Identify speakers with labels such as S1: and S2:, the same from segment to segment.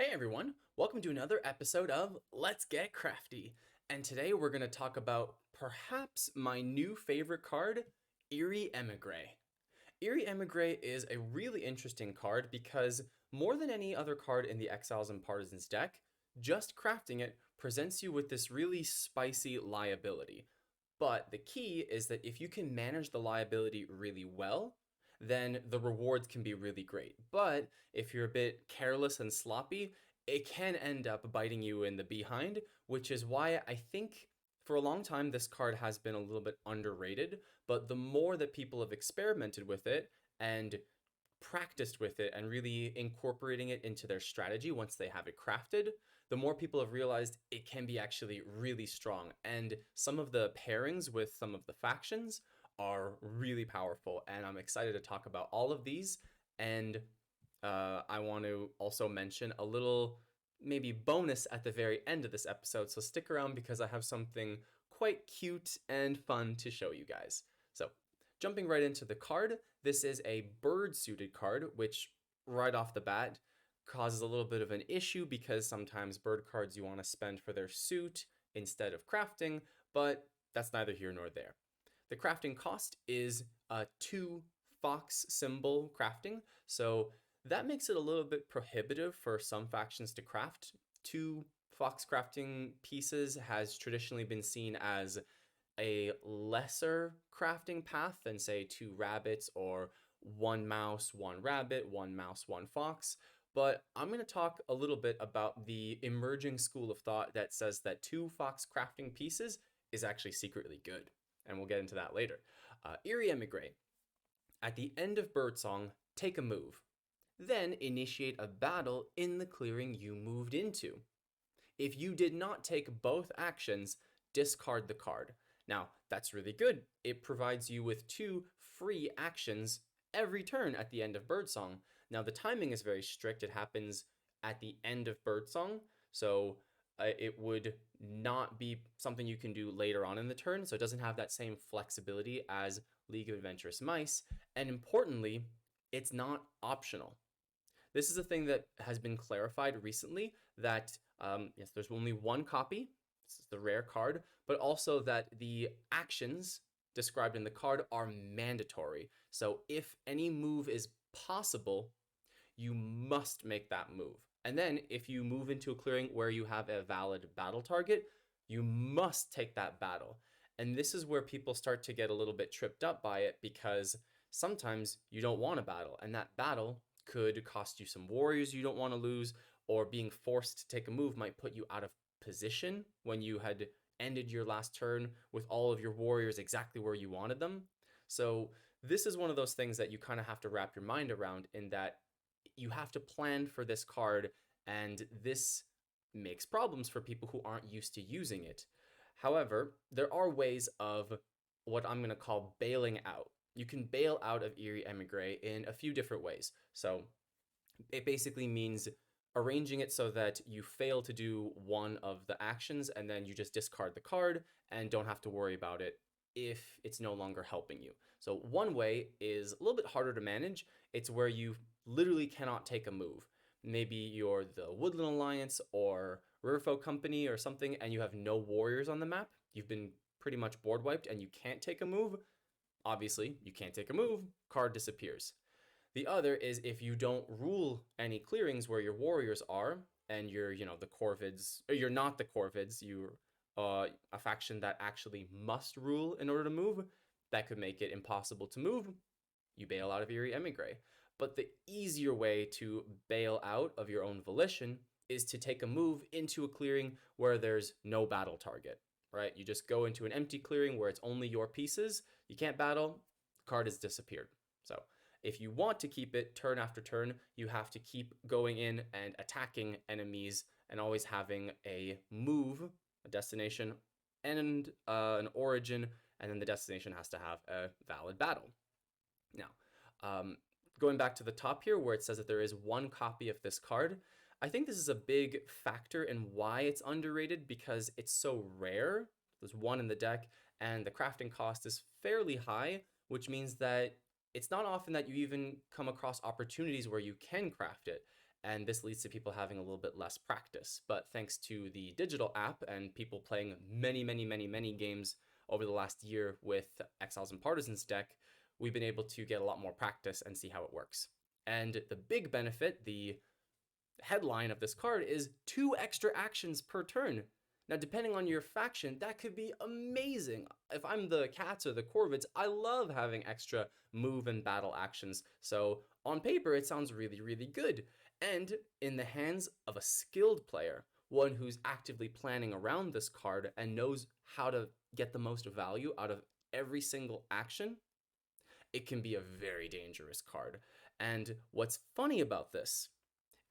S1: Hey everyone, welcome to another episode of Let's Get Crafty. And today we're going to talk about perhaps my new favorite card, Eyrie Émigré. Eyrie Émigré is a really interesting card because more than any other card in the Exiles and Partisans deck, just crafting it presents you with this really spicy liability. But the key is that if you can manage the liability really well, then the rewards can be really great. But if you're a bit careless and sloppy, it can end up biting you in the behind, which is why I think for a long time this card has been a little bit underrated. But the more that people have experimented with it and practiced with it and really incorporating it into their strategy once they have it crafted, the more people have realized it can be actually really strong. And some of the pairings with some of the factions are really powerful. And I'm excited to talk about all of these. And I want to also mention a little maybe bonus at the very end of this episode. So stick around because I have something quite cute and fun to show you guys. So jumping right into the card, this is a bird suited card, which right off the bat causes a little bit of an issue because sometimes bird cards you want to spend for their suit instead of crafting, but that's neither here nor there. The crafting cost is a 2 fox symbol crafting, so that makes it a little bit prohibitive for some factions to craft. 2 fox crafting pieces has traditionally been seen as a lesser crafting path than, say, 2 rabbits or 1 mouse, 1 rabbit, 1 mouse, 1 fox. But I'm going to talk a little bit about the emerging school of thought that says that 2 fox crafting pieces is actually secretly good. And we'll get into that later. Eyrie Émigré. At the end of Birdsong, take a move. Then initiate a battle in the clearing you moved into. If you did not take both actions, discard the card. Now, that's really good. It provides you with 2 free actions every turn at the end of Birdsong. Now, the timing is very strict. It happens at the end of Birdsong, so it would not be something you can do later on in the turn, so it doesn't have that same flexibility as League of Adventurous Mice. And importantly, it's not optional. This is a thing that has been clarified recently that, yes, there's only 1 copy. This is the rare card, but also that the actions described in the card are mandatory. So if any move is possible, you must make that move. And then if you move into a clearing where you have a valid battle target, you must take that battle. And this is where people start to get a little bit tripped up by it because sometimes you don't want a battle, and that battle could cost you some warriors you don't want to lose, or being forced to take a move might put you out of position when you had ended your last turn with all of your warriors exactly where you wanted them. So this is one of those things that you kind of have to wrap your mind around, in that you have to plan for this card, and this makes problems for people who aren't used to using it. However, there are ways of what I'm going to call bailing out. You can bail out of Eyrie Émigré in a few different ways. So it basically means arranging it so that you fail to do one of the actions and then you just discard the card and don't have to worry about it if it's no longer helping you. So one way is a little bit harder to manage. It's where you literally cannot take a move. Maybe you're the Woodland Alliance or Riverfolk Company or something, and you have no warriors on the map. You've been pretty much board wiped and you can't take a move. Obviously, you can't take a move, card disappears. The other is if you don't rule any clearings where your warriors are, and you're, the Corvids, or you're not the Corvids, you're a faction that actually must rule in order to move, that could make it impossible to move. You bail out of Eyrie Émigré. But the easier way to bail out of your own volition is to take a move into a clearing where there's no battle target, right? You just go into an empty clearing where it's only your pieces. You can't battle, the card has disappeared. So if you want to keep it turn after turn, you have to keep going in and attacking enemies and always having a move, a destination, and an origin, and then the destination has to have a valid battle. Now, going back to the top here where it says that there is 1 copy of this card, I think this is a big factor in why it's underrated because it's so rare. There's 1 in the deck, and the crafting cost is fairly high, which means that it's not often that you even come across opportunities where you can craft it. and this leads to people having a little bit less practice. But thanks to the digital app and people playing many games over the last year with Exiles and Partisans deck, we've been able to get a lot more practice and see how it works. And the big benefit, the headline of this card, is 2 extra actions per turn. Now, depending on your faction, that could be amazing. If I'm the Cats or the Corvids, I love having extra move and battle actions. So on paper, it sounds really good. And in the hands of a skilled player, one who's actively planning around this card and knows how to get the most value out of every single action, it can be a very dangerous card. And what's funny about this,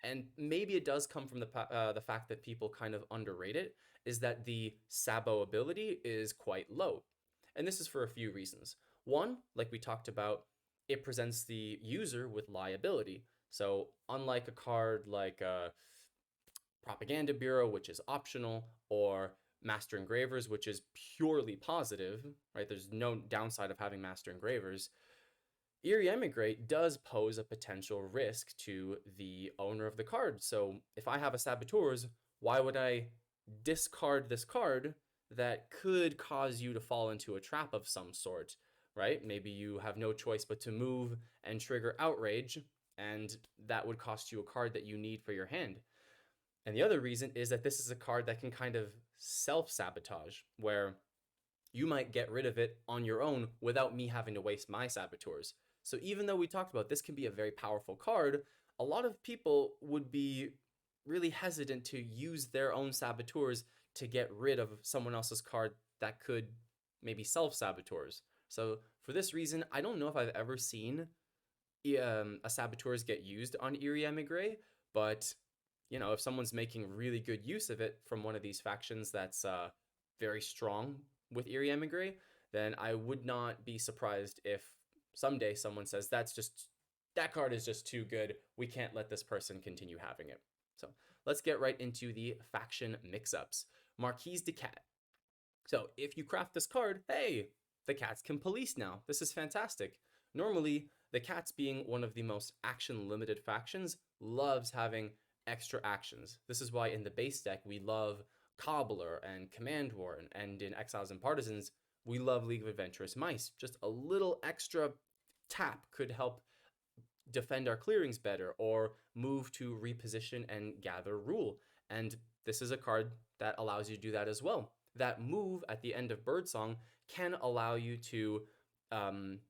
S1: and maybe it does come from the fact that people kind of underrate it, is that the Sabo ability is quite low. And this is for a few reasons. One, like we talked about, it presents the user with liability. So unlike a card like Propaganda Bureau, which is optional, or Master Engravers, which is purely positive, right? There's no downside of having Master Engravers. Eyrie Émigré does pose a potential risk to the owner of the card. So if I have a Saboteurs, why would I discard this card that could cause you to fall into a trap of some sort, right? Maybe you have no choice but to move and trigger Outrage, and that would cost you a card that you need for your hand. And the other reason is that this is a card that can kind of self-sabotage, where you might get rid of it on your own without me having to waste my Saboteurs. So even though we talked about this can be a very powerful card, a lot of people would be really hesitant to use their own Saboteurs to get rid of someone else's card that could maybe self-Saboteurs. So for this reason, I don't know if I've ever seen a Saboteurs get used on Eyrie Émigré, but you know, if someone's making really good use of it from one of these factions that's very strong with Eyrie Émigré, then I would not be surprised if someday someone says that card is just too good, we can't let this person continue having it. So let's get right into the faction mix-ups. Marquise de Cat. So if you craft this card, hey, the Cats can police now. This is fantastic. Normally, the Cats, being one of the most action-limited factions, loves having extra actions. This is why in the base deck we love Cobbler and Command War, and in Exiles and Partisans we love League of Adventurous Mice. Just a little extra tap could help defend our clearings better, or move to reposition and gather rule. And this is a card that allows you to do that as well. That move at the end of Birdsong can allow you to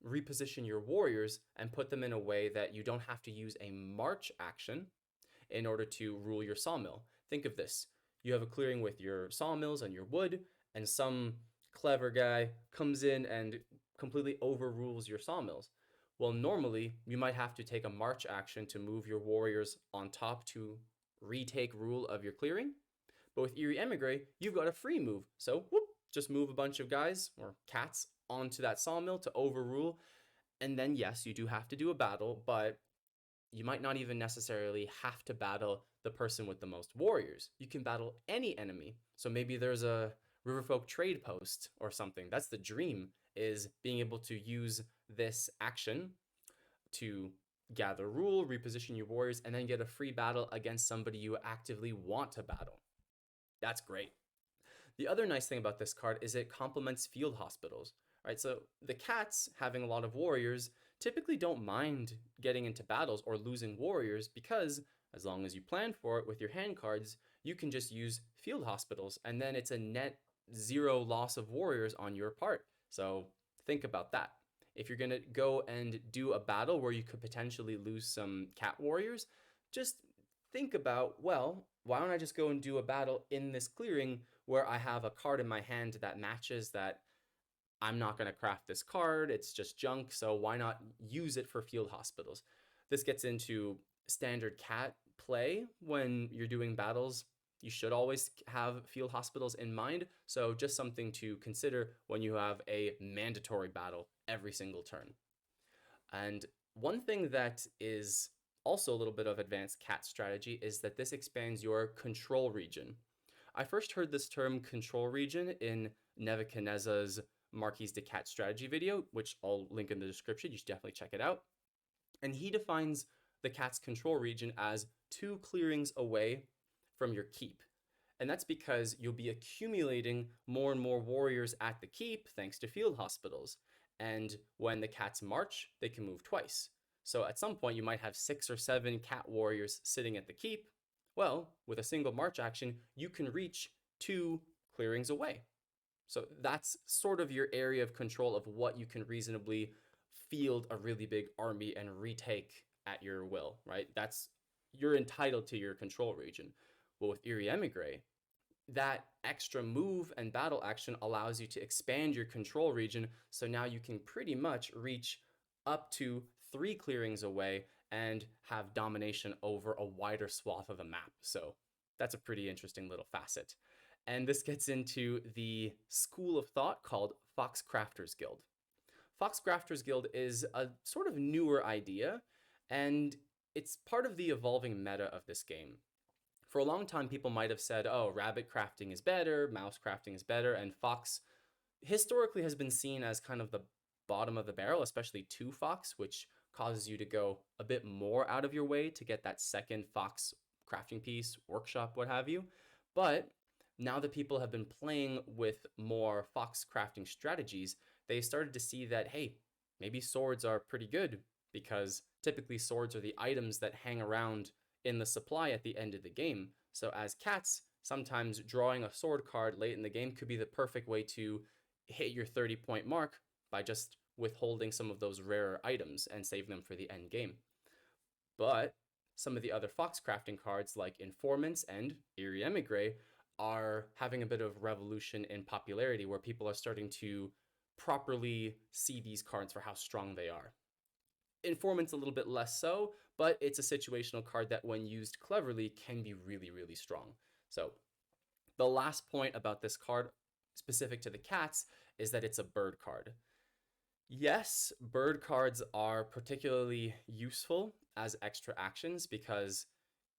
S1: reposition your warriors and put them in a way that you don't have to use a march action in order to rule your sawmill. Think of this. You have a clearing with your sawmills and your wood, and some clever guy comes in and completely overrules your sawmills. Well, normally, you might have to take a march action to move your warriors on top to retake rule of your clearing. But with Eyrie Émigré, you've got a free move. So, whoop, just move a bunch of guys, or cats, onto that sawmill to overrule. And then, yes, you do have to do a battle, but you might not even necessarily have to battle the person with the most warriors. You can battle any enemy. So maybe there's a Riverfolk trade post or something. That's the dream, is being able to use this action to gather rule, reposition your warriors, and then get a free battle against somebody you actively want to battle. That's great. The other nice thing about this card is it complements field hospitals. Right, so the Cats, having a lot of warriors, typically don't mind getting into battles or losing warriors, because as long as you plan for it with your hand cards, you can just use field hospitals, and then it's a net 0 loss of warriors on your part. So think about that. If you're gonna go and do a battle where you could potentially lose some cat warriors, just think about, well, why don't I just go and do a battle in this clearing where I have a card in my hand that matches that. I'm not going to craft this card, it's just junk, so why not use it for field hospitals? This gets into standard cat play. When you're doing battles, you should always have field hospitals in mind, so just something to consider when you have a mandatory battle every single turn. And one thing that is also a little bit of advanced cat strategy is that this expands your control region. I first heard this term control region in Nebuchadnezzar's Marquise de Cat strategy video, which I'll link in the description. You should definitely check it out. And he defines the cat's control region as 2 clearings away from your keep. And that's because you'll be accumulating more and more warriors at the keep thanks to field hospitals. And when the cats march, they can move twice. So at some point, you might have 6 or 7 cat warriors sitting at the keep. Well, with a single march action, you can reach 2 clearings away. So that's sort of your area of control of what you can reasonably field a really big army and retake at your will, right? You're entitled to your control region. Well, with Eyrie Émigré, that extra move and battle action allows you to expand your control region, so now you can pretty much reach up to 3 clearings away and have domination over a wider swath of the map. So that's a pretty interesting little facet. And this gets into the school of thought called Fox Crafters Guild. Fox Crafters Guild is a sort of newer idea, and it's part of the evolving meta of this game. For a long time, people might have said, oh, rabbit crafting is better, mouse crafting is better, and fox historically has been seen as kind of the bottom of the barrel, especially 2 fox, which causes you to go a bit more out of your way to get that second fox crafting piece, workshop, what have you. But now that people have been playing with more fox crafting strategies, they started to see that, hey, maybe swords are pretty good, because typically swords are the items that hang around in the supply at the end of the game. So as cats, sometimes drawing a sword card late in the game could be the perfect way to hit your 30-point mark by just withholding some of those rarer items and saving them for the end game. But some of the other fox crafting cards like Informants and Eyrie Émigré are having a bit of revolution in popularity, where people are starting to properly see these cards for how strong they are. Informants a little bit less so, but it's a situational card that when used cleverly can be really, really strong. So the last point about this card specific to the cats is that it's a bird card. Yes, bird cards are particularly useful as extra actions, because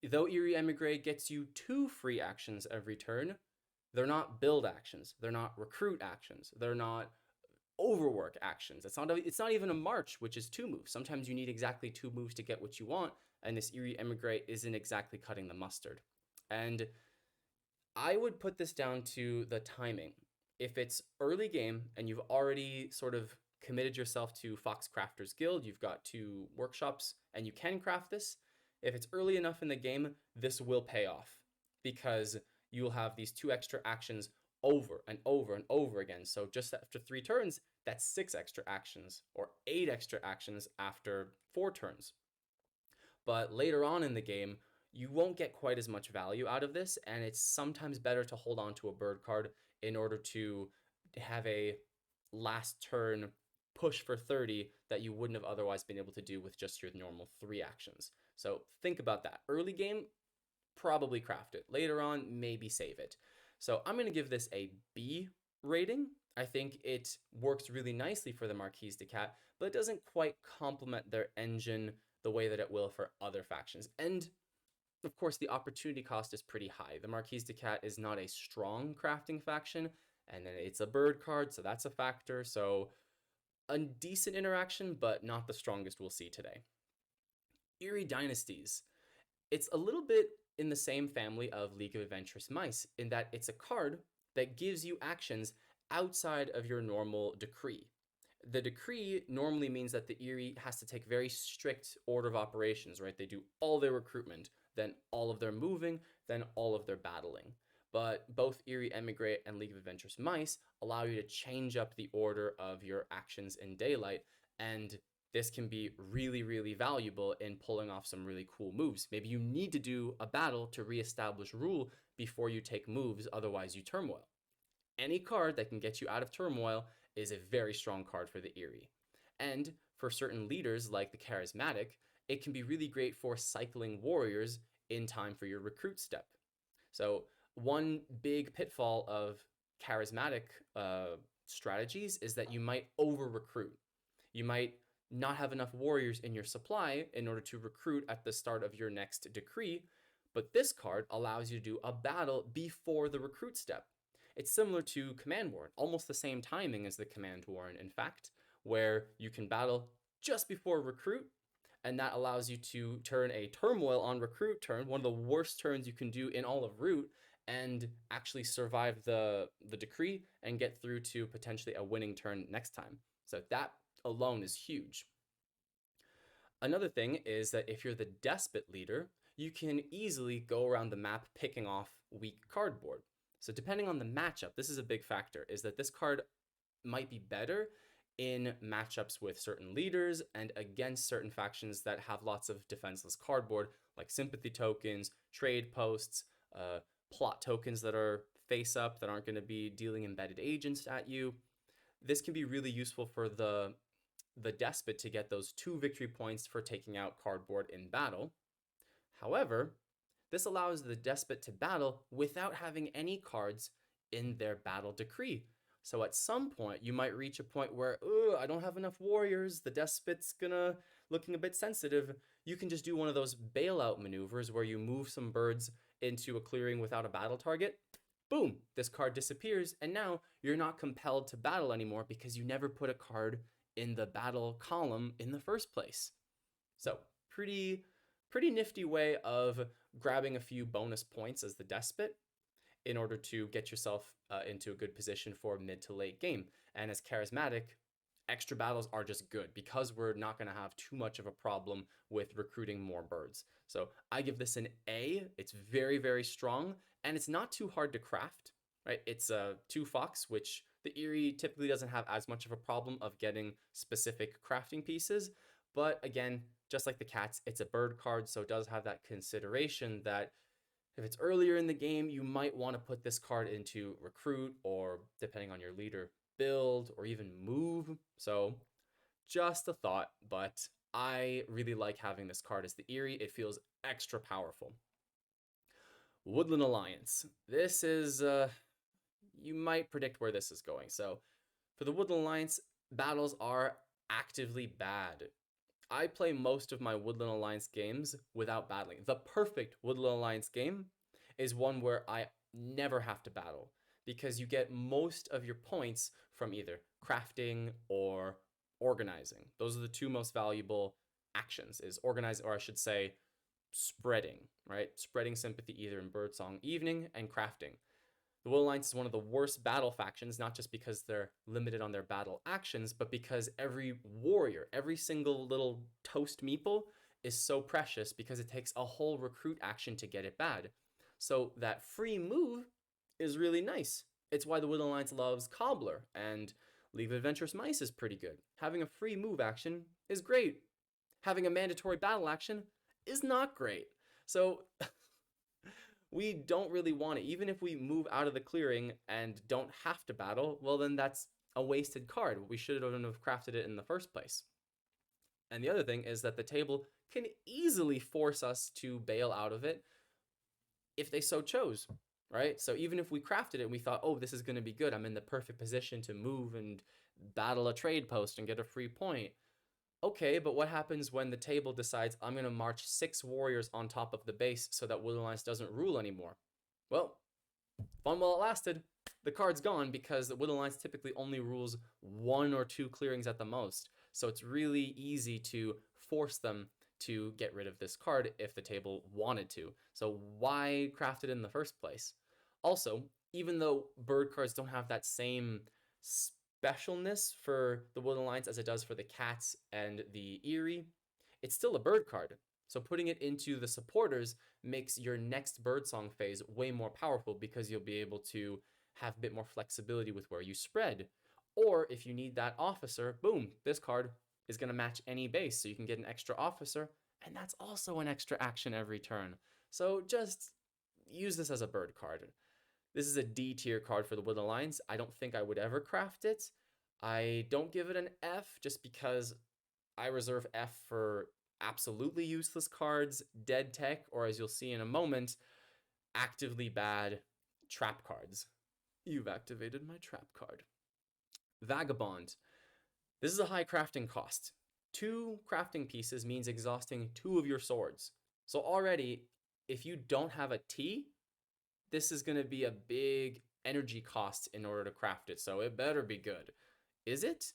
S1: though Eyrie Émigré gets you 2 free actions every turn, they're not build actions, they're not recruit actions, they're not overwork actions. It's not even a march, which is 2 moves. Sometimes you need exactly 2 moves to get what you want, and this Eyrie Émigré isn't exactly cutting the mustard. And I would put this down to the timing. If it's early game and you've already sort of committed yourself to Fox Crafters Guild, you've got 2 workshops and you can craft this, if it's early enough in the game, this will pay off, because you'll have these 2 extra actions over and over and over again. So just after 3 turns, that's 6 extra actions, or 8 extra actions after 4 turns. But later on in the game, you won't get quite as much value out of this, and it's sometimes better to hold on to a bird card in order to have a last turn push for 30 that you wouldn't have otherwise been able to do with just your normal 3 actions. So think about that. Early game, probably craft it. Later on, maybe save it. So I'm going to give this a B rating. I think it works really nicely for the Marquise de Cat, but it doesn't quite complement their engine the way that it will for other factions. And of course, the opportunity cost is pretty high. The Marquise de Cat is not a strong crafting faction, and then it's a bird card, so that's a factor. So a decent interaction, but not the strongest we'll see today. Eyrie Dynasties. It's a little bit in the same family of League of Adventurous Mice, in that it's a card that gives you actions outside of your normal decree. The decree normally means that the Eyrie has to take very strict order of operations, right? They do all their recruitment, then all of their moving, then all of their battling. But both Eyrie Émigré and League of Adventurous Mice allow you to change up the order of your actions in daylight, and this can be really, really valuable in pulling off some really cool moves. Maybe you need to do a battle to reestablish rule before you take moves, otherwise you turmoil. Any card that can get you out of turmoil is a very strong card for the Eyrie. And for certain leaders like the Charismatic, it can be really great for cycling warriors in time for your recruit step. So one big pitfall of Charismatic strategies is that you might over-recruit. You might not have enough warriors in your supply in order to recruit at the start of your next decree, but this card allows you to do a battle before the recruit step. It's similar to Command Warrant, almost the same timing as the Command Warrant, in fact, where you can battle just before recruit, and that allows you to turn a turmoil on recruit turn, one of the worst turns you can do in all of Root, and actually survive the decree and get through to potentially a winning turn next time. So that alone is huge. Another thing is that if you're the Despot leader, you can easily go around the map picking off weak cardboard. So depending on the matchup, this is a big factor, is that this card might be better in matchups with certain leaders and against certain factions that have lots of defenseless cardboard, like sympathy tokens, trade posts, plot tokens that are face up that aren't going to be dealing embedded agents at you. This can be really useful for the Despot to get those 2 victory points for taking out cardboard in battle. However, this allows the Despot to battle without having any cards in their battle decree. So at some point, you might reach a point where, I don't have enough warriors, the Despot's looking a bit sensitive. You can just do one of those bailout maneuvers where you move some birds into a clearing without a battle target. Boom, this card disappears, and now you're not compelled to battle anymore because you never put a card in the battle column in the first place. So pretty nifty way of grabbing a few bonus points as the Despot in order to get yourself into a good position for mid to late game. And as charismatic, extra battles are just good because we're not going to have too much of a problem with recruiting more birds. So I give this an A. It's very, very strong, and it's not too hard to craft, right? It's a 2 fox, which the Eyrie typically doesn't have as much of a problem of getting specific crafting pieces. But again, just like the cats, it's a bird card, so it does have that consideration that if it's earlier in the game, you might want to put this card into recruit or, depending on your leader, build or even move. So just a thought, but I really like having this card as the Eyrie. It feels extra powerful. Woodland Alliance. This is, you might predict where this is going. So for the Woodland Alliance, battles are actively bad. I play most of my Woodland Alliance games without battling. The perfect Woodland Alliance game is one where I never have to battle because you get most of your points from either crafting or organizing. Those are the 2 most valuable actions, is organize, or I should say spreading, right? Spreading sympathy either in Birdsong Evening and crafting. The Woodland Alliance is one of the worst battle factions, not just because they're limited on their battle actions, but because every warrior, every single little toast meeple is so precious because it takes a whole recruit action to get it bad. So that free move is really nice. It's why the Woodland Alliance loves Cobbler, and League of Adventurous Mice is pretty good. Having a free move action is great. Having a mandatory battle action is not great. So we don't really want it. Even if we move out of the clearing and don't have to battle, well, then that's a wasted card. We should have crafted it in the first place. And the other thing is that the table can easily force us to bail out of it if they so chose, right? So even if we crafted it and we thought, this is going to be good, I'm in the perfect position to move and battle a trade post and get a free point. Okay, but what happens when the table decides I'm going to march 6 warriors on top of the base so that Woodland Alliance doesn't rule anymore? Well, fun while it lasted. The card's gone because the Woodland Alliance typically only rules 1 or 2 clearings at the most. So it's really easy to force them to get rid of this card if the table wanted to. So why craft it in the first place? Also, even though bird cards don't have that same specialness for the Woodland Alliance as it does for the cats and the Eyrie, it's still a bird card. So putting it into the supporters makes your next birdsong phase way more powerful because you'll be able to have a bit more flexibility with where you spread. Or if you need that officer, boom, this card is going to match any base, so you can get an extra officer, and that's also an extra action every turn. So just use this as a bird card. This is a D tier card for the Woodland Alliance. I don't think I would ever craft it. I don't give it an F just because I reserve F for absolutely useless cards, dead tech, or as you'll see in a moment, actively bad trap cards. You've activated my trap card. Vagabond. This is a high crafting cost. 2 crafting pieces means exhausting 2 of your swords. So already, if you don't have a T, this is going to be a big energy cost in order to craft it. So it better be good. Is it?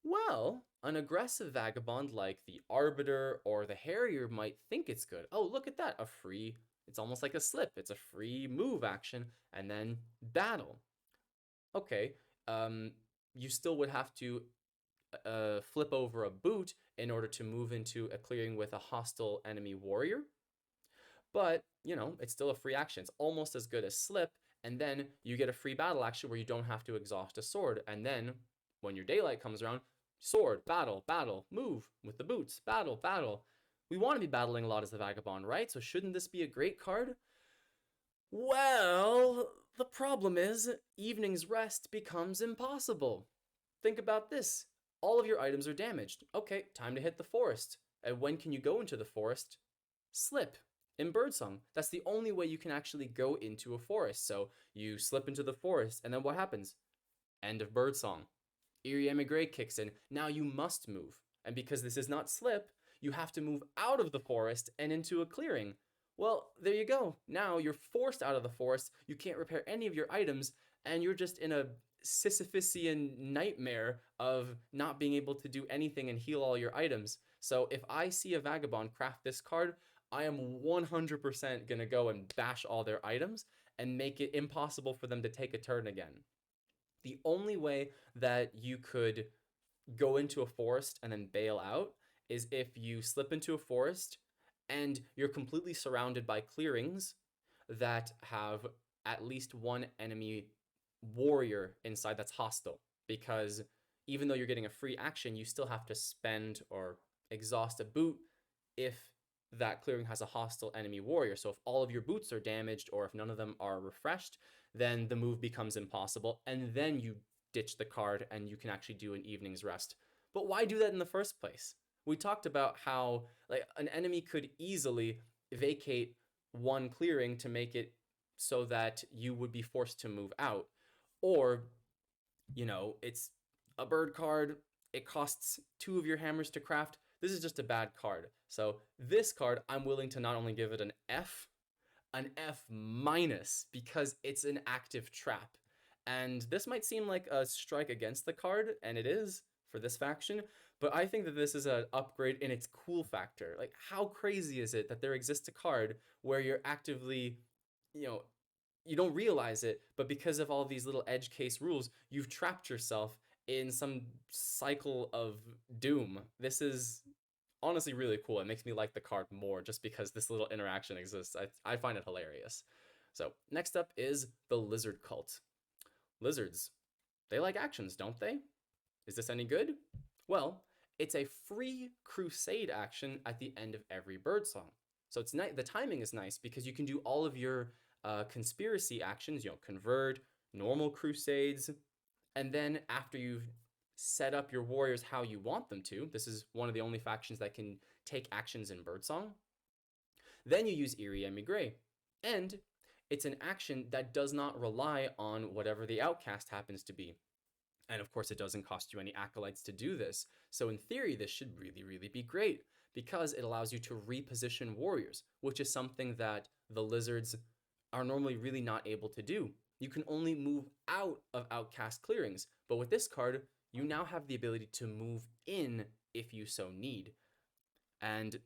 S1: Well, an aggressive vagabond like the Arbiter or the Harrier might think it's good. Oh, look at that, a free, it's almost like a slip. It's a free move action, and then battle. Okay, um, you still would have to flip over a boot in order to move into a clearing with a hostile enemy warrior. But, it's still a free action. It's almost as good as slip. And then you get a free battle action where you don't have to exhaust a sword. And then when your daylight comes around, sword, battle, battle, move with the boots, battle, battle. We want to be battling a lot as the Vagabond, right? So shouldn't this be a great card? Well, the problem is evening's rest becomes impossible. Think about this. All of your items are damaged. Okay, time to hit the forest. And when can you go into the forest? Slip in Birdsong. That's the only way you can actually go into a forest. So you slip into the forest, and then what happens? End of Birdsong. Eyrie Émigré kicks in. Now you must move. And because this is not slip, you have to move out of the forest and into a clearing. Well, there you go. Now you're forced out of the forest. You can't repair any of your items, and you're just in a Sisyphusian nightmare of not being able to do anything and heal all your items. So if I see a Vagabond craft this card, I am 100% going to go and bash all their items and make it impossible for them to take a turn again. The only way that you could go into a forest and then bail out is if you slip into a forest and you're completely surrounded by clearings that have at least one enemy warrior inside that's hostile. Because even though you're getting a free action, you still have to spend or exhaust a boot if that clearing has a hostile enemy warrior. So if all of your boots are damaged or if none of them are refreshed, then the move becomes impossible. And then you ditch the card and you can actually do an evening's rest. But why do that in the first place? We talked about how like an enemy could easily vacate one clearing to make it so that you would be forced to move out. Or, it's a bird card, it costs 2 of your hammers to craft. This is just a bad card. So this card, I'm willing to not only give it an F minus, because it's an active trap. And this might seem like a strike against the card, and it is for this faction, but I think that this is an upgrade in its cool factor. Like, how crazy is it that there exists a card where you're actively, you know, you don't realize it, but because of all these little edge case rules, you've trapped yourself in some cycle of doom. This is honestly really cool. It makes me like the card more just because this little interaction exists. I find it hilarious. So next up is the Lizard Cult. Lizards, they like actions, don't they? Is this any good? Well, it's a free crusade action at the end of every birdsong. So it's the timing is nice because you can do all of your conspiracy actions, convert, normal crusades, and then after you've set up your warriors how you want them to, this is one of the only factions that can take actions in Birdsong, then you use Eyrie Émigré. And it's an action that does not rely on whatever the outcast happens to be. And of course, it doesn't cost you any acolytes to do this. So in theory, this should really, really be great because it allows you to reposition warriors, which is something that the lizards are normally really not able to do. You can only move out of outcast clearings, but with this card, you now have the ability to move in if you so need. And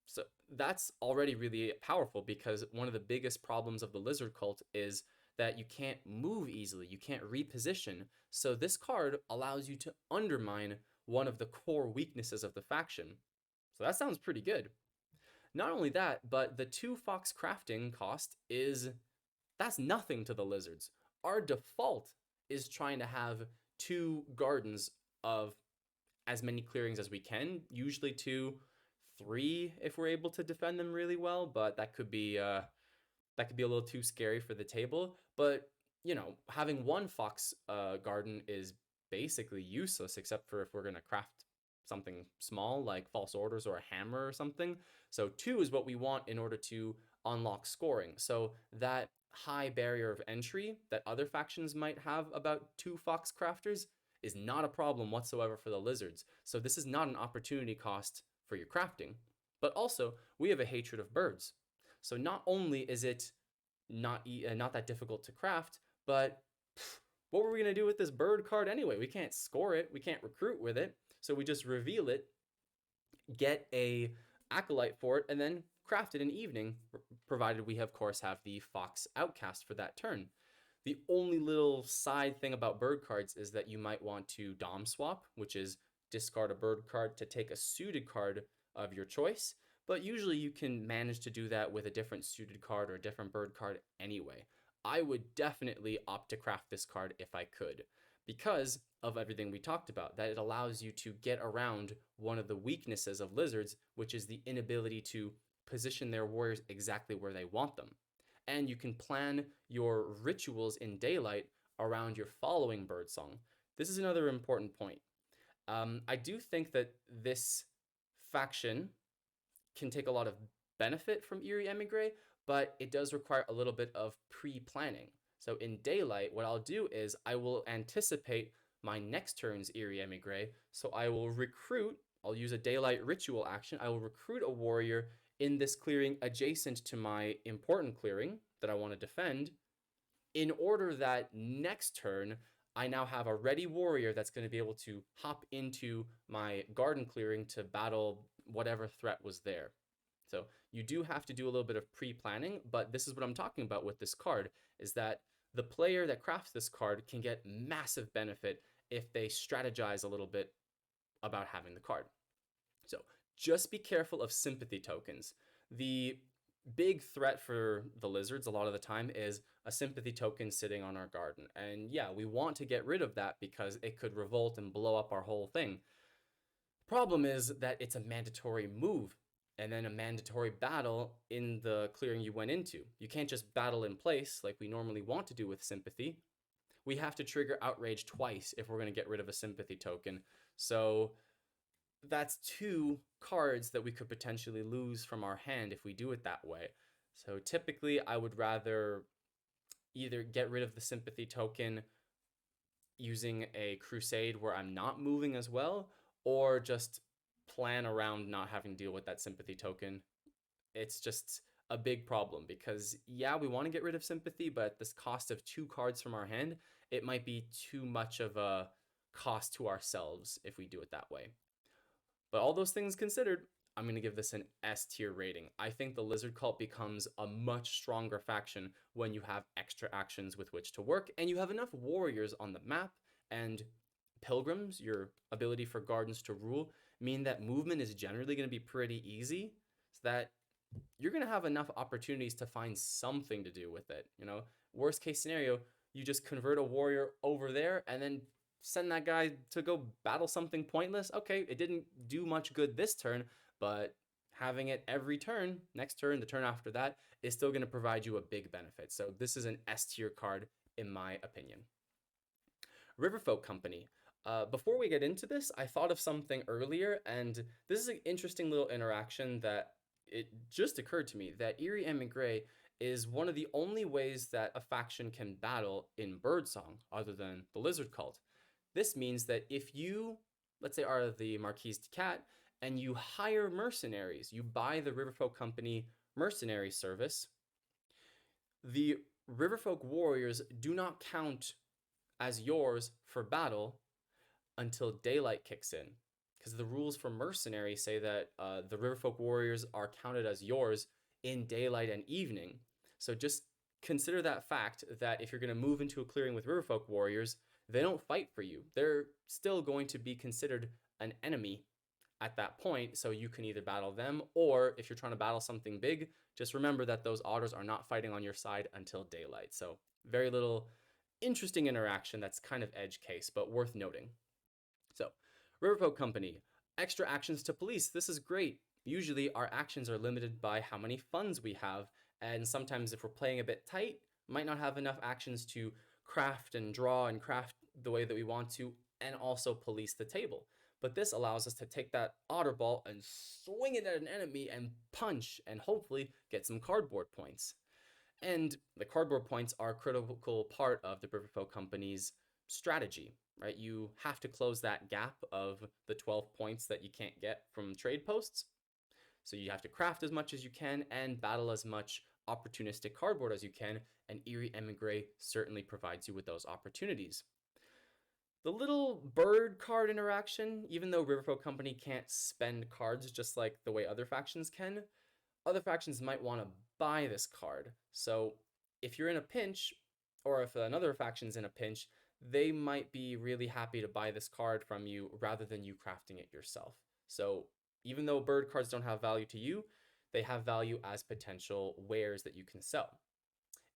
S1: so that's already really powerful because one of the biggest problems of the lizard cult is that you can't move easily, you can't reposition. So this card allows you to undermine one of the core weaknesses of the faction. So that sounds pretty good. Not only that, but the 2 fox crafting cost that's nothing to the lizards. Our default is trying to have 2 gardens of as many clearings as we can, usually 2, 3 if we're able to defend them really well, but that could be a little too scary for the table. But having 1 fox garden is basically useless except for if we're going to craft something small like false orders or a hammer or something. So 2 is what we want in order to unlock scoring. So that high barrier of entry that other factions might have about 2 fox crafters is not a problem whatsoever for the lizards. So this is not an opportunity cost for your crafting, but also we have a hatred of birds. So not only is it not that difficult to craft, but what were we going to do with this bird card anyway? We can't score it, we can't recruit with it. So we just reveal it, get a acolyte for it, and then craft it in evening, provided we of course have the fox outcast for that turn. The only little side thing about bird cards is that you might want to dom swap, which is discard a bird card to take a suited card of your choice, but usually you can manage to do that with a different suited card or a different bird card anyway. I would definitely opt to craft this card if I could, because of everything we talked about, that it allows you to get around one of the weaknesses of lizards, which is the inability to position their warriors exactly where they want them. And you can plan your rituals in daylight around your following birdsong. This is another important point. I do think that this faction can take a lot of benefit from Eyrie Émigré, but it does require a little bit of pre-planning. So in daylight, what I'll do is I will anticipate my next turn's Eyrie Émigré, so I will recruit, I'll use a daylight ritual action, I will recruit a warrior in this clearing adjacent to my important clearing that I want to defend, in order that next turn I now have a ready warrior that's going to be able to hop into my garden clearing to battle whatever threat was there. So you do have to do a little bit of pre-planning, but this is what I'm talking about with this card, is that the player that crafts this card can get massive benefit if they strategize a little bit about having the card. So just be careful of sympathy tokens. The big threat for the lizards a lot of the time is a sympathy token sitting on our garden. And yeah, we want to get rid of that because it could revolt and blow up our whole thing. Problem is that it's a mandatory move and then a mandatory battle in the clearing you went into. You can't just battle in place like we normally want to do with sympathy. We have to trigger outrage twice if we're going to get rid of a sympathy token. So that's 2 cards that we could potentially lose from our hand if we do it that way. So typically I would rather either get rid of the sympathy token using a crusade where I'm not moving as well, or just plan around not having to deal with that sympathy token. It's just a big problem because yeah, we want to get rid of sympathy, but at this cost of 2 cards from our hand, it might be too much of a cost to ourselves if we do it that way. But all those things considered, I'm going to give this an S tier rating. I think the Lizard Cult becomes a much stronger faction when you have extra actions with which to work, and you have enough warriors on the map, and pilgrims, your ability for gardens to rule, mean that movement is generally going to be pretty easy, so that you're going to have enough opportunities to find something to do with it. You know, worst case scenario, you just convert a warrior over there and then send that guy to go battle something pointless. Okay, it didn't do much good this turn, but having it every turn, next turn, the turn after that, is still going to provide you a big benefit. So this is an S tier card in my opinion. Riverfolk Company. Before we get into this, I thought of something earlier, and this is an interesting little interaction that it just occurred to me, that Eyrie Émigré is one of the only ways that a faction can battle in Birdsong other than the Lizard Cult. This means that if you, let's say, are the Marquise de Cat and you hire mercenaries, you buy the Riverfolk Company mercenary service, the Riverfolk warriors do not count as yours for battle until daylight kicks in. Because the rules for mercenary say that the Riverfolk warriors are counted as yours in daylight and evening. So just consider that fact, that if you're going to move into a clearing with Riverfolk warriors, they don't fight for you. They're still going to be considered an enemy at that point, so you can either battle them, or if you're trying to battle something big, just remember that those otters are not fighting on your side until daylight. So very little interesting interaction that's kind of edge case, but worth noting. So Riverfolk Company, extra actions to police. This is great. Usually our actions are limited by how many funds we have, and sometimes if we're playing a bit tight, might not have enough actions to craft and draw and craft the way that we want to, and also police the table. But this allows us to take that otter ball and swing it at an enemy and punch and hopefully get some cardboard points. And the cardboard points are a critical part of the Riverfolk Company's strategy, right? You have to close that gap of the 12 points that you can't get from trade posts. So you have to craft as much as you can and battle as much opportunistic cardboard as you can, and Eyrie Émigré certainly provides you with those opportunities. The little bird card interaction, even though Riverfolk Company can't spend cards just like the way other factions can, other factions might want to buy this card. So if you're in a pinch, or if another faction's in a pinch, they might be really happy to buy this card from you rather than you crafting it yourself. So even though bird cards don't have value to you, they have value as potential wares that you can sell.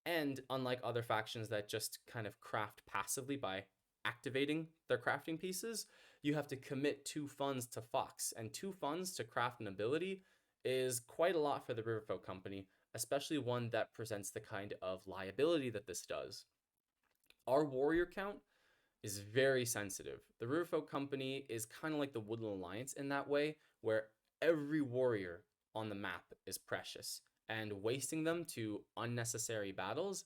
S1: And unlike other factions that just kind of craft passively by activating their crafting pieces, you have to commit 2 funds to Fox, and 2 funds to craft an ability is quite a lot for the Riverfolk Company, especially one that presents the kind of liability that this does. Our warrior count is very sensitive. The Riverfolk Company is kind of like the Woodland Alliance in that way, where every warrior on the map is precious, and wasting them to unnecessary battles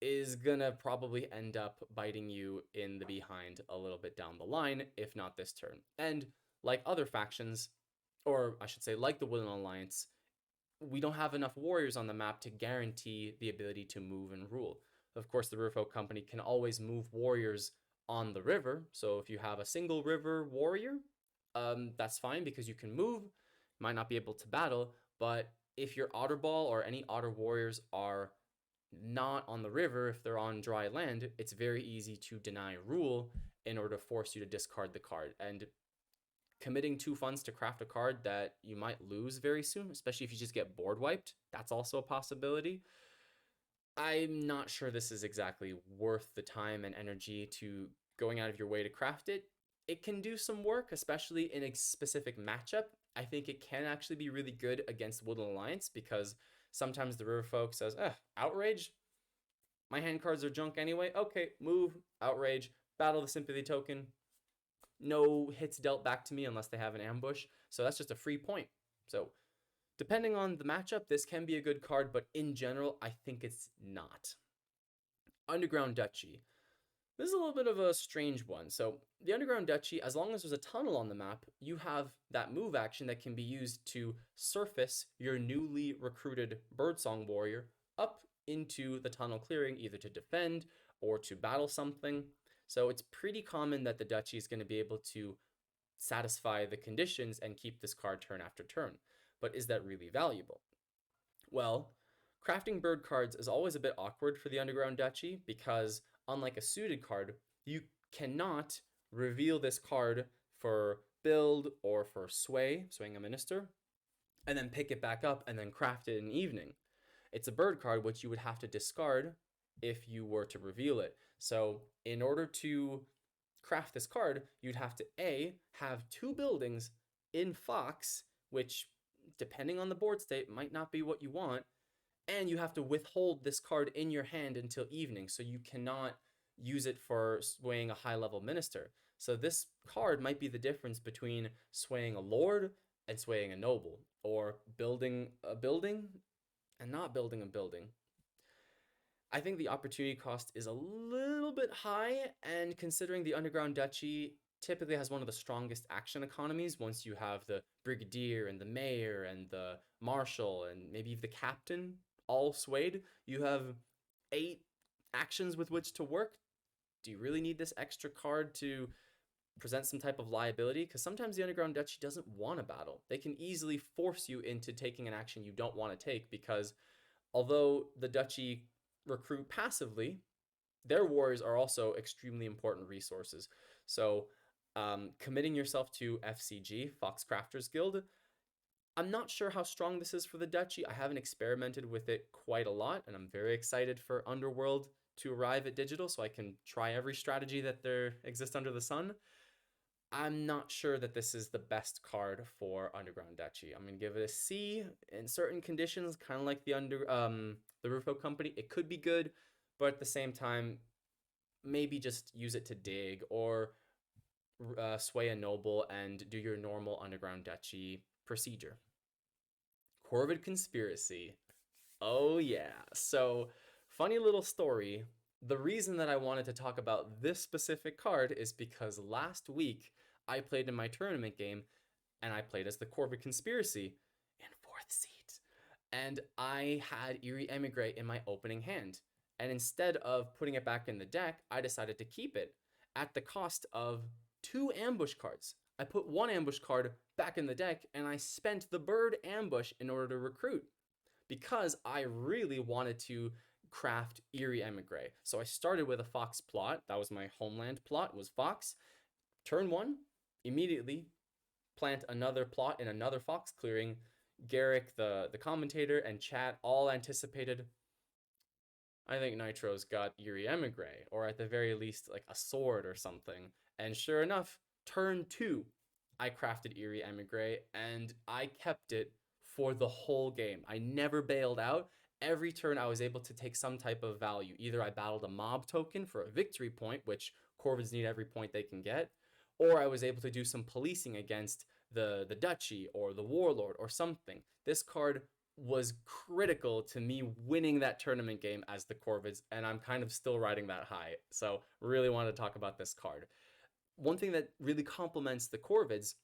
S1: is gonna probably end up biting you in the behind a little bit down the line, if not this turn. And like other factions, or I should say like the Woodland Alliance, we don't have enough warriors on the map to guarantee the ability to move and rule. Of course, the Riverfolk Company can always move warriors on the river, so if you have a single river warrior, that's fine because you can move, might not be able to battle, but if your otter ball or any otter warriors are not on the river, if they're on dry land, it's very easy to deny rule in order to force you to discard the card. And committing 2 funds to craft a card that you might lose very soon, especially if you just get board wiped, that's also a possibility. I'm not sure this is exactly worth the time and energy to going out of your way to craft it. It can do some work, especially in a specific matchup. I think it can actually be really good against Woodland Alliance because sometimes the Riverfolk says, outrage? My hand cards are junk anyway. Okay, move, outrage, battle the sympathy token. No hits dealt back to me unless they have an ambush. So that's just a free point. So depending on the matchup, this can be a good card, but in general, I think it's not. Underground Duchy. This is a little bit of a strange one. So the Underground Duchy, as long as there's a tunnel on the map, you have that move action that can be used to surface your newly recruited Birdsong Warrior up into the tunnel clearing, either to defend or to battle something. So it's pretty common that the Duchy is going to be able to satisfy the conditions and keep this card turn after turn. But is that really valuable? Well, crafting bird cards is always a bit awkward for the Underground Duchy because unlike a suited card, you cannot reveal this card for build or for swaying a minister, and then pick it back up and then craft it in evening. It's a bird card which you would have to discard if you were to reveal it. So in order to craft this card, you'd have to A, have 2 buildings in Fox, which depending on the board state might not be what you want, and you have to withhold this card in your hand until evening, so you cannot use it for swaying a high-level minister. So this card might be the difference between swaying a lord and swaying a noble, or building a building and not building a building. I think the opportunity cost is a little bit high, and considering the Underground Duchy typically has one of the strongest action economies, once you have the brigadier and the mayor and the marshal and maybe the captain all swayed, you have 8 actions with which to work. Do you really need this extra card to present some type of liability? Because sometimes the Underground Duchy doesn't want a battle. They can easily force you into taking an action you don't want to take, because although the Duchy recruit passively, their warriors are also extremely important resources. So committing yourself to FCG, Fox Crafters Guild, I'm not sure how strong this is for the Duchy. I haven't experimented with it quite a lot, and I'm very excited for Underworld to arrive at digital so I can try every strategy that there exists under the sun. I'm not sure that this is the best card for Underground Duchy. I'm gonna give it a C. In certain conditions, kind of like the Riverfolk Company, it could be good, but at the same time, maybe just use it to dig or sway a noble and do your normal Underground Duchy procedure. Corvid Conspiracy. Oh yeah. So, funny little story. The reason that I wanted to talk about this specific card is because last week I played in my tournament game and I played as the Corvid Conspiracy in 4th seat. and I had Eyrie Émigré in my opening hand. And instead of putting it back in the deck, I decided to keep it at the cost of two ambush cards. I put one ambush card back in the deck, and I spent the bird ambush in order to recruit because I really wanted to craft Eyrie Émigré. So I started with a fox plot. That was my homeland plot, was fox. Turn one, immediately plant another plot in another fox clearing. Garrick, the commentator, and chat all anticipated, I think Nitro's got Eyrie Émigré, or at the very least, like a sword or something. And sure enough, turn two, I crafted Eyrie Émigré, and I kept it for the whole game. I never bailed out. Every turn, I was able to take some type of value. Either I battled a mob token for a victory point, which Corvids need every point they can get, or I was able to do some policing against the Duchy or the Warlord or something. This card was critical to me winning that tournament game as the Corvids, and I'm kind of still riding that high. So really wanted to talk about this card. One thing that really complements the Corvids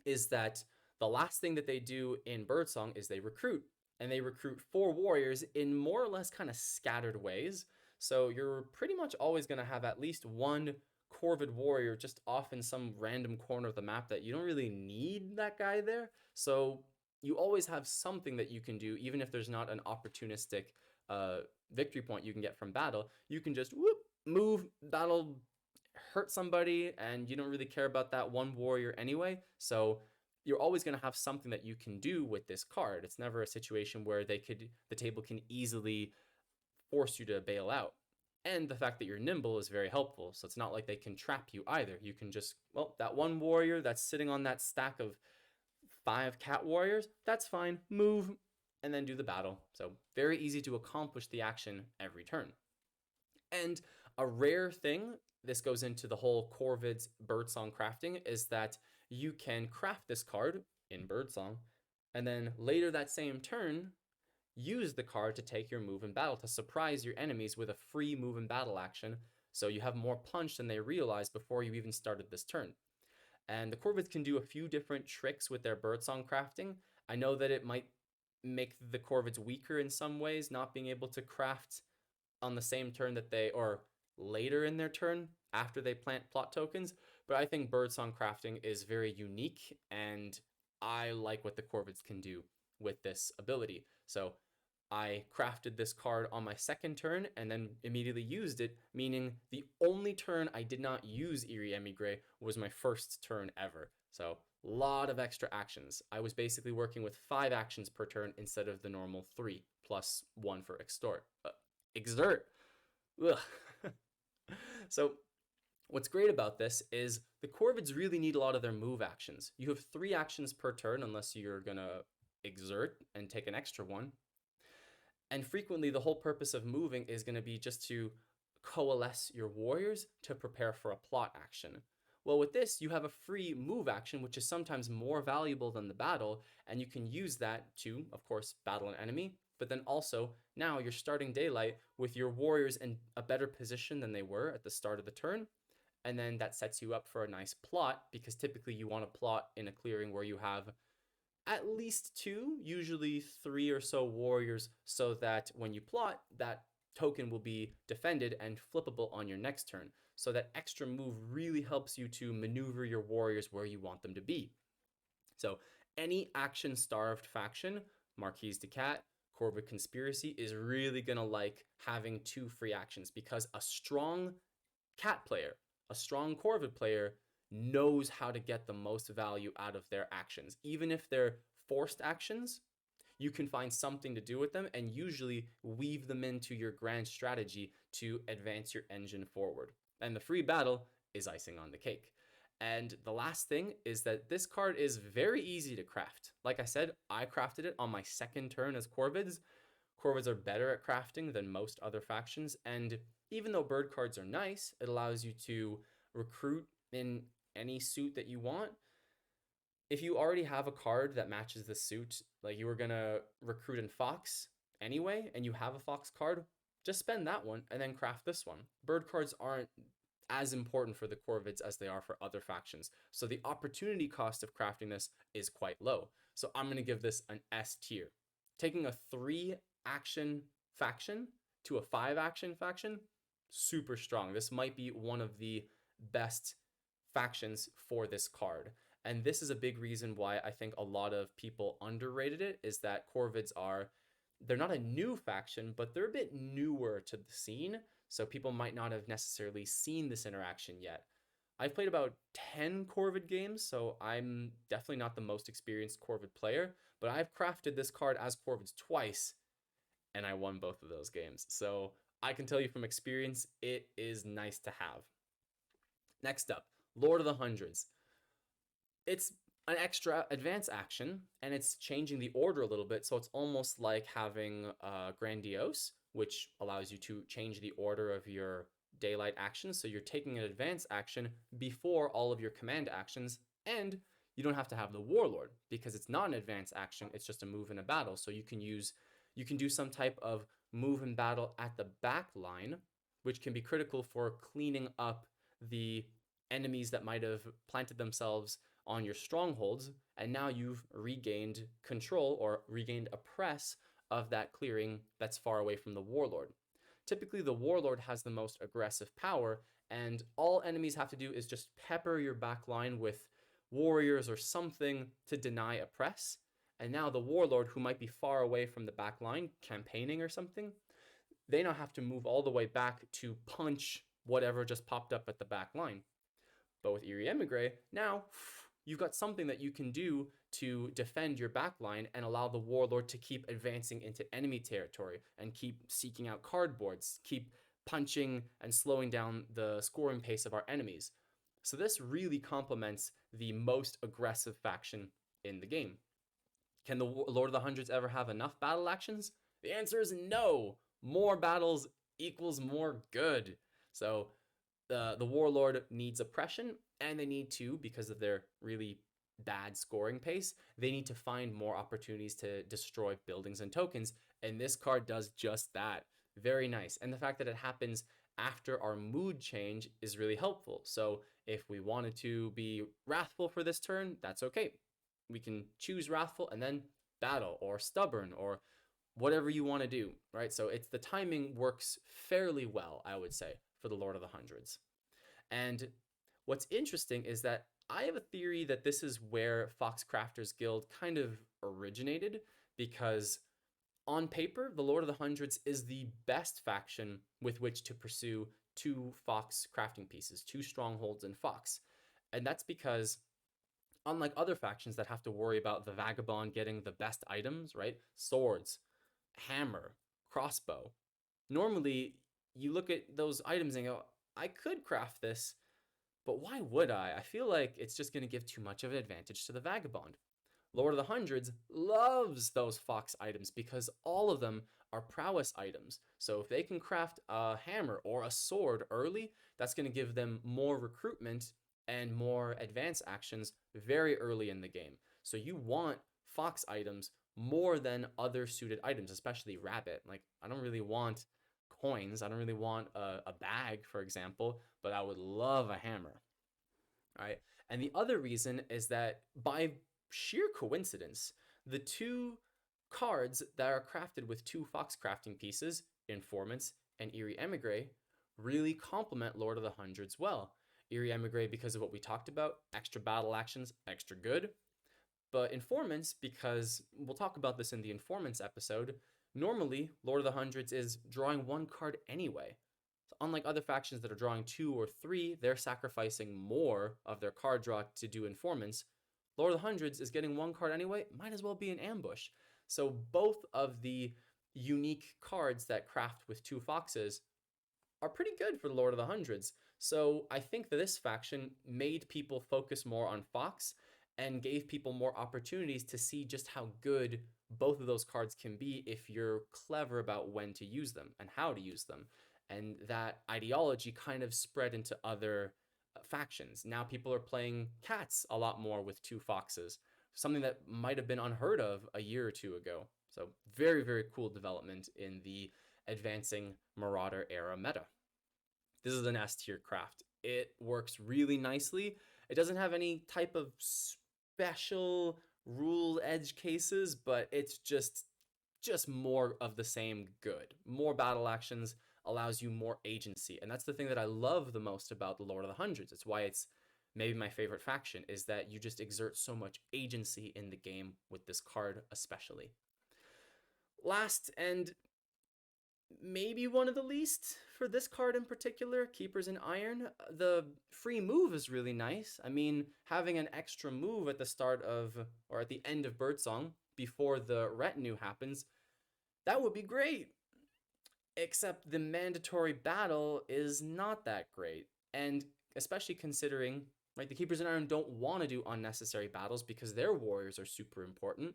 S1: is that the last thing that they do in Birdsong is they recruit. And they recruit 4 warriors in more or less kind of scattered ways. So you're pretty much always going to have at least one Corvid warrior just off in some random corner of the map that you don't really need that guy there. So you always have something that you can do, even if there's not an opportunistic uh, victory point you can get from battle. You can just whoop, move, that'll hurt somebody, and you don't really care about that one warrior anyway. So you're always going to have something that you can do with this card. It's never a situation where the table can easily force you to bail out. And the fact that you're nimble is very helpful. So it's not like they can trap you either. You can just, well, that one warrior that's sitting on that stack of 5 cat warriors, that's fine. Move and then do the battle. So very easy to accomplish the action every turn. And a rare thing, this goes into the whole Corvid's Birdsong crafting, is that you can craft this card in Birdsong, and then later that same turn, use the card to take your move in battle to surprise your enemies with a free move in battle action, so you have more punch than they realize before you even started this turn. And the Corvids can do a few different tricks with their Birdsong crafting. I know that it might make the Corvids weaker in some ways, not being able to craft on the same turn that they, or later in their turn after they plant plot tokens, but I think Birdsong crafting is very unique, and I like what the Corvids can do with this ability. So I crafted this card on my second turn and then immediately used it, meaning the only turn I did not use Eyrie Émigré was my first turn ever. So a lot of extra actions. I was basically working with 5 actions per turn instead of the normal 3, plus 1 for extort. Exert. Ugh. So what's great about this is the Corvids really need a lot of their move actions. You have 3 actions per turn unless you're gonna exert and take an extra one. And frequently the whole purpose of moving is going to be just to coalesce your warriors to prepare for a plot action. Well, with this, you have a free move action, which is sometimes more valuable than the battle, and you can use that to, of course, battle an enemy, but then also, now you're starting daylight with your warriors in a better position than they were at the start of the turn, and then that sets you up for a nice plot, because typically you want to plot in a clearing where you have at least 2, usually 3 or so warriors, so that when you plot, that token will be defended and flippable on your next turn. So that extra move really helps you to maneuver your warriors where you want them to be. So any action-starved faction, Marquise de Cat, Corvid Conspiracy, is really going to like having 2 free actions, because a strong cat player, a strong Corvid player, knows how to get the most value out of their actions. Even if they're forced actions, you can find something to do with them and usually weave them into your grand strategy to advance your engine forward. And the free battle is icing on the cake. And the last thing is that this card is very easy to craft. Like I said, I crafted it on my second turn as Corvids. Corvids are better at crafting than most other factions, and even though bird cards are nice, it allows you to recruit in any suit that you want. If you already have a card that matches the suit, like you were gonna recruit in Fox anyway, and you have a Fox card, just spend that one and then craft this one. Bird cards aren't as important for the Corvids as they are for other factions, so the opportunity cost of crafting this is quite low. So I'm gonna give this an S tier. Taking a 3 action faction to a 5 action faction, super strong. This might be one of the best factions for this card. And this is a big reason why I think a lot of people underrated it, is that Corvids are, they're not a new faction, but they're a bit newer to the scene. So people might not have necessarily seen this interaction yet. I've played about 10 Corvid games, so I'm definitely not the most experienced Corvid player, but I've crafted this card as Corvids twice, and I won both of those games. So I can tell you from experience, it is nice to have. Next up, Lord of the Hundreds. It's an extra advance action, and it's changing the order a little bit, so it's almost like having Grandiose, which allows you to change the order of your daylight actions. So you're taking an advance action before all of your command actions, and you don't have to have the Warlord because it's not an advance action, it's just a move in a battle. So you can do some type of move in battle at the back line, which can be critical for cleaning up the enemies that might have planted themselves on your strongholds, and now you've regained control or regained a press of that clearing that's far away from the Warlord. Typically, the Warlord has the most aggressive power, and all enemies have to do is just pepper your back line with warriors or something to deny a press. And now the Warlord, who might be far away from the back line, campaigning or something, they now have to move all the way back to punch whatever just popped up at the back line. But with Eyrie Émigré, now you've got something that you can do to defend your backline and allow the Warlord to keep advancing into enemy territory and keep seeking out cardboards, keep punching and slowing down the scoring pace of our enemies. So this really complements the most aggressive faction in the game. Can the Lord of the Hundreds ever have enough battle actions? The answer is no. More battles equals more good. So the Warlord needs oppression, and they need to, because of their really bad scoring pace, they need to find more opportunities to destroy buildings and tokens, and this card does just that. Very nice. And the fact that it happens after our mood change is really helpful. So if we wanted to be wrathful for this turn, that's okay. We can choose wrathful and then battle, or stubborn, or whatever you want to do, right? So it's, the timing works fairly well, I would say, for the Lord of the Hundreds. And what's interesting is that I have a theory that this is where Fox Crafters Guild kind of originated, because on paper, the Lord of the Hundreds is the best faction with which to pursue 2 Fox crafting pieces, 2 strongholds in Fox. And that's because, unlike other factions that have to worry about the Vagabond getting the best items, right? Swords, hammer, crossbow. Normally, you look at those items and go, I could craft this, but why would I? I feel like it's just going to give too much of an advantage to the Vagabond. Lord of the Hundreds loves those Fox items because all of them are prowess items. So if they can craft a hammer or a sword early, that's going to give them more recruitment and more advance actions very early in the game. So you want Fox items more than other suited items, especially rabbit. Like, I don't really want coins. I don't really want a bag, for example, but I would love a hammer. All right. And the other reason is that by sheer coincidence, the 2 cards that are crafted with 2 Fox crafting pieces, Informants and Eyrie Émigré, really complement Lord of the Hundreds well. Eyrie Émigré, because of what we talked about, extra battle actions, extra good. But Informants, because we'll talk about this in the Informants episode, normally Lord of the Hundreds is drawing 1 card anyway. So unlike other factions that are drawing 2 or 3, they're sacrificing more of their card draw to do Informants. Lord of the Hundreds is getting 1 card anyway, might as well be an ambush. So both of the unique cards that craft with 2 foxes are pretty good for the Lord of the Hundreds. So I think that this faction made people focus more on Fox and gave people more opportunities to see just how good both of those cards can be if you're clever about when to use them and how to use them. And that ideology kind of spread into other factions. Now people are playing cats a lot more with 2 foxes, something that might have been unheard of a year or 2 ago. So very, very cool development in the advancing Marauder era meta. This is an S tier craft. It works really nicely. It doesn't have any type of special rule edge cases, but it's just just more of the same good. More battle actions allows you more agency. And that's the thing that I love the most about the Lord of the Hundreds. It's why it's maybe my favorite faction, is that you just exert so much agency in the game with this card especially. Last and maybe one of the least for this card in particular, Keepers in Iron, the free move is really nice. I mean, having an extra move at the start of, or at the end of Birdsong, before the retinue happens, that would be great. Except the mandatory battle is not that great. And especially considering, right, the Keepers in Iron don't want to do unnecessary battles because their warriors are super important.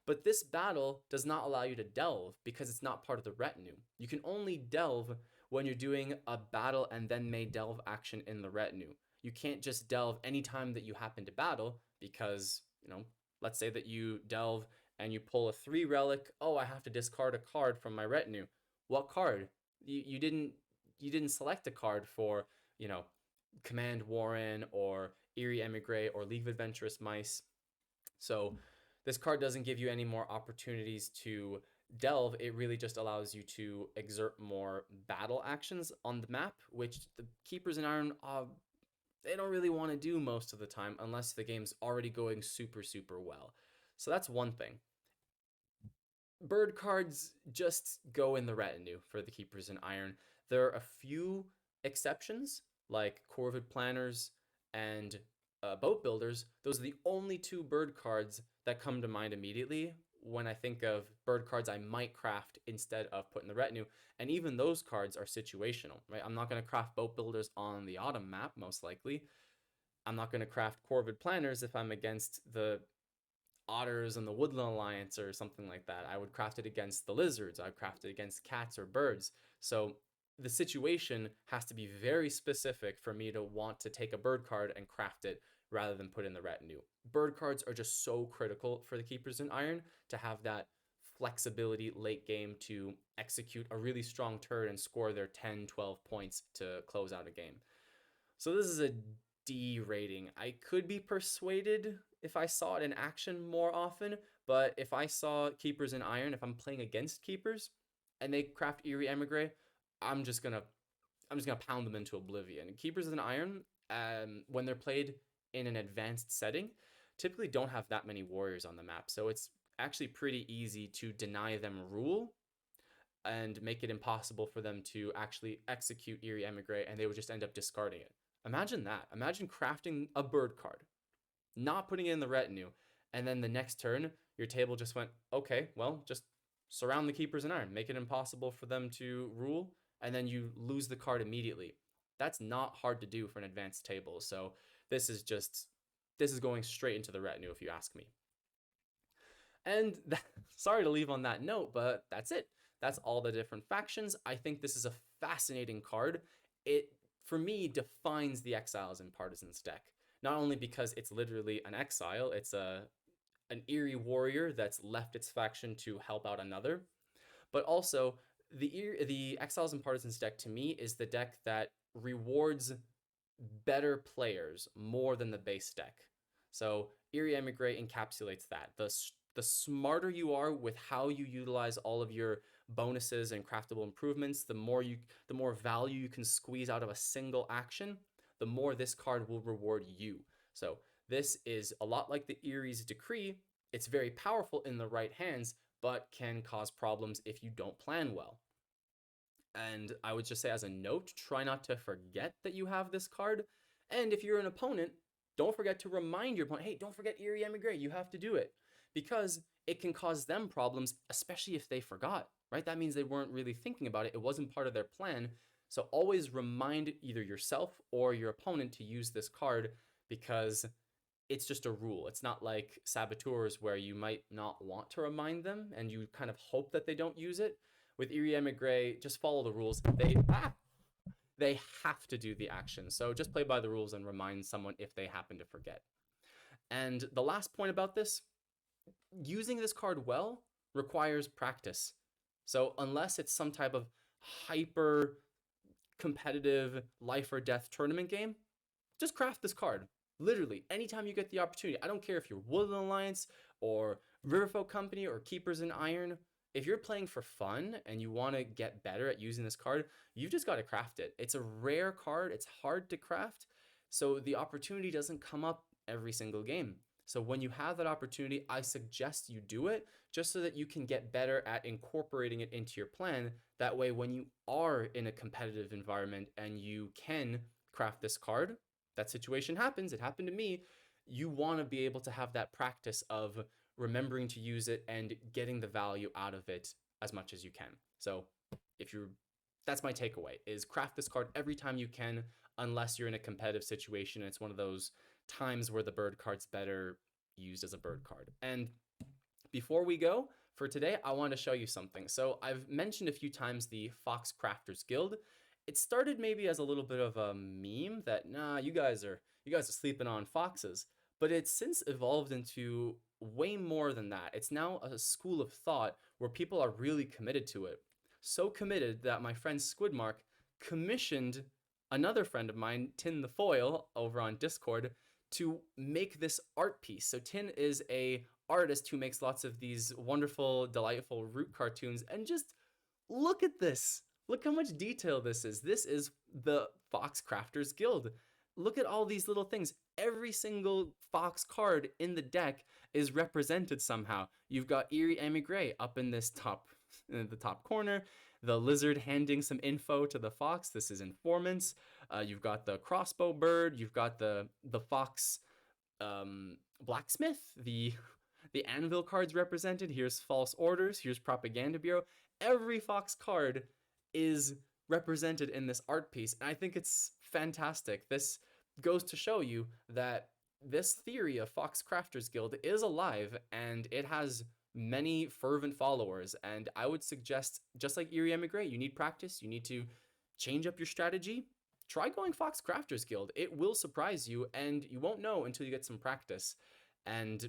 S1: But this battle does not allow you to delve because it's not part of the retinue. You can only delve when you're doing a battle and then may delve action in the retinue. You can't just delve anytime that you happen to battle because, let's say that you delve and you pull a 3 relic. Oh, I have to discard a card from my retinue. What card? You didn't select a card for, Command Warren or Eyrie Émigré or League of Adventurous Mice. So this card doesn't give you any more opportunities to delve. It really just allows you to exert more battle actions on the map, which the Keepers in Iron, they don't really want to do most of the time unless the game's already going super, super well. So that's one thing. Bird cards just go in the retinue for the Keepers in Iron. There are a few exceptions, like Corvid Planners and Boat Builders. Those are the only 2 bird cards that come to mind immediately when I think of bird cards I might craft instead of put in the retinue. And even those cards are situational, right? I'm not going to craft Boat Builders on the autumn map, most likely. I'm not going to craft Corvid Planners if I'm against the otters and the Woodland Alliance or something like that. I would craft it against the lizards. I'd craft it against cats or birds. So the situation has to be very specific for me to want to take a bird card and craft it rather than put in the retinue. Bird cards are just so critical for the Keepers in Iron to have that flexibility late game to execute a really strong turn and score their 10, 12 points to close out a game. So this is a D rating. I could be persuaded if I saw it in action more often, but if I saw Keepers in Iron, if I'm playing against Keepers and they craft Eyrie Émigré, I'm just gonna pound them into oblivion. Keepers in Iron, when they're played in an advanced setting, typically don't have that many warriors on the map, so it's actually pretty easy to deny them rule and make it impossible for them to actually execute Eyrie Émigré, and they would just end up discarding it. Imagine that. Imagine crafting a bird card, not putting it in the retinue, and then the next turn, your table just went, okay, well, just surround the Keepers in Iron, make it impossible for them to rule, and then you lose the card immediately. That's not hard to do for an advanced table, so this is going straight into the retinue if you ask me. And sorry to leave on that note, but that's it. That's all the different factions. I think this is a fascinating card. It, for me, defines the Exiles and Partisans deck. Not only because it's literally an exile, it's an Eyrie warrior that's left its faction to help out another, but also the Exiles and Partisans deck to me is the deck that rewards better players more than the base deck. So Eyrie Émigré encapsulates that. The smarter you are with how you utilize all of your bonuses and craftable improvements, the more value you can squeeze out of a single action, the more this card will reward you. So this is a lot like the Eyrie's Decree. It's very powerful in the right hands, but can cause problems if you don't plan well. And I would just say as a note, try not to forget that you have this card. And if you're an opponent, don't forget to remind your opponent, hey, don't forget Eyrie Émigré, you have to do it. Because it can cause them problems, especially if they forgot, right? That means they weren't really thinking about it. It wasn't part of their plan. So always remind either yourself or your opponent to use this card because it's just a rule. It's not like Saboteurs where you might not want to remind them and you kind of hope that they don't use it. With Eyrie Émigré, just follow the rules. They have to do the action. So just play by the rules and remind someone if they happen to forget. And the last point about this, using this card well requires practice. So unless it's some type of hyper competitive life or death tournament game, just craft this card. Literally, anytime you get the opportunity. I don't care if you're Woodland Alliance or Riverfolk Company or Keepers in Iron. if you're playing for fun and you want to get better at using this card, you've just got to craft it. It's a rare card, it's hard to craft, so the opportunity doesn't come up every single game. So when you have that opportunity, I suggest you do it just so that you can get better at incorporating it into your plan. That way, when you are in a competitive environment and you can craft this card, that situation happens, it happened to me, you want to be able to have that practice of remembering to use it and getting the value out of it as much as you can. So if you're that's my takeaway is craft this card every time you can, unless you're in a competitive situation and it's one of those times where the bird card's better used as a bird card. And before we go for today, I want to show you something. So I've mentioned a few times the Fox Crafters Guild. It started maybe as a little bit of a meme that you guys are sleeping on foxes, but it's since evolved into way more than that. It's now a school of thought where people are really committed to it. So committed that my friend Squidmark commissioned another friend of mine, TinTheFoil, over on Discord, to make this art piece. So Tin is a artist who makes lots of these wonderful, delightful root cartoons, and just look at this. Look how much detail this is. This is the Fox Crafters Guild. Look at all these little things. Every single Fox card in the deck is represented somehow. You've got Eyrie Émigré up in the top corner. The lizard handing some info to the fox. This is informants. You've got the crossbow bird. You've got the fox blacksmith. The anvil cards represented. Here's false orders. Here's propaganda bureau. Every fox card is represented in this art piece, and I think it's fantastic. This goes to show you that this theory of Fox Crafters Guild is alive, and it has many fervent followers. And I would suggest, just like Eyrie Émigré, you need practice. You need to change up your strategy. Try going Fox Crafters Guild. It will surprise you, and you won't know until you get some practice. And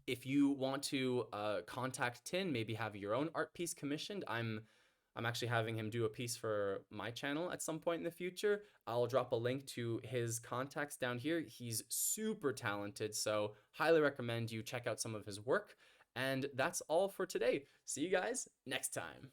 S1: if you want to contact Tin, maybe have your own art piece commissioned, I'm actually having him do a piece for my channel at some point in the future. I'll drop a link to his contacts down here. He's super talented, so highly recommend you check out some of his work. And that's all for today. See you guys next time.